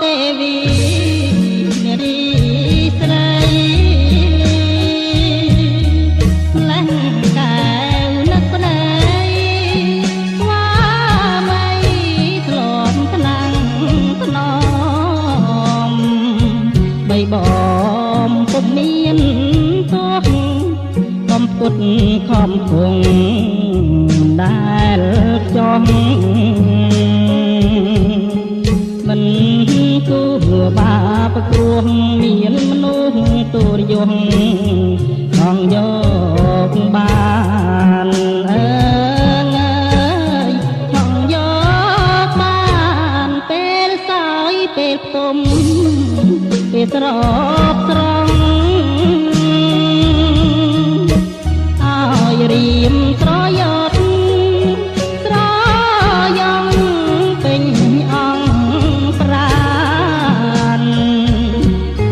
ទេវីនារីស្រីលះកែវនឹកប្តីស្វាមីធ្លាប់ថ្នាំងថ្នមបីបំពុំមានទោះបំពុតខំគង់ដែលចង់មិនគូបាប្រគ្រោះមានមនុស្សទូរយងចង់យកបានអើយចង់យកបានពេលសោយពេលផ្ទុំពេលស្រោបស្រង់ឲ្យរៀមស្រយោស្រយ៉ងពេញអង្គប្រាន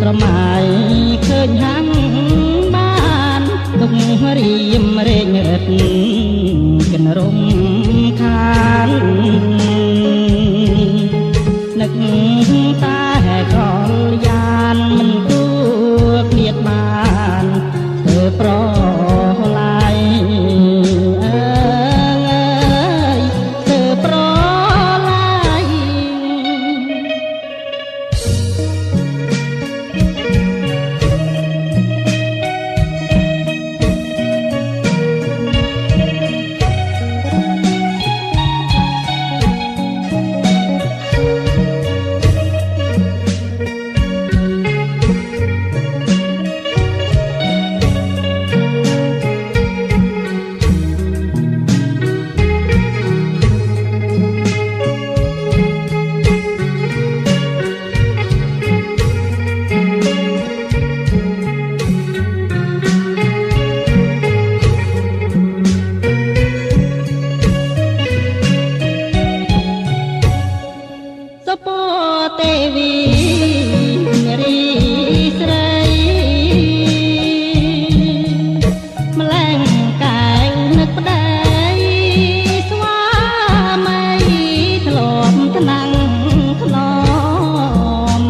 ត្រមៃឃើញហាំងបានទុករៀមរែងរឹតកិនរំខាននឹកតែកលយានមិនគួរឃ្លាតបានធ្វើប្រឡាយធ្វើប្រឡាយទេវីនារីស្រីម្លែងកែវនឹកប្តីស្វាមីធ្លាប់ថ្នាំងថ្នម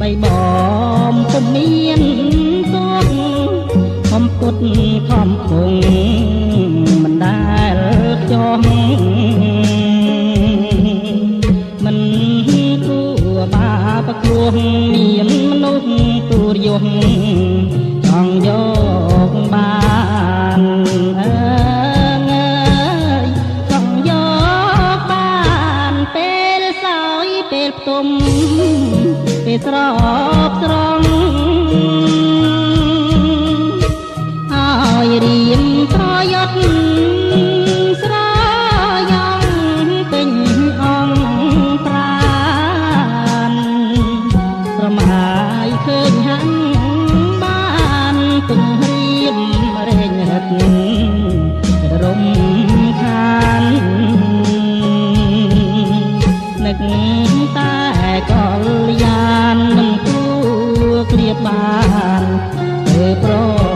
បីបំពុំមានទោះបំពុតខំគង់មិនដែលចង់បាប្រគ្រោះមានមនុស្សទូរយងចង់យកបានអើយចង់យកបានពេលសោយពេលផ្ទុំពេលស្រោបស្រង់ឲ្យរៀមប្រយុទ្ធស្រយ៉ងពេញអង្គប្រាស្រមហើយឃើញហាំងបានទុំរៀមរែងរឹតរំខាននឹកតែកលយានមិនគួរឃ្លាតបានធ្វើប្រ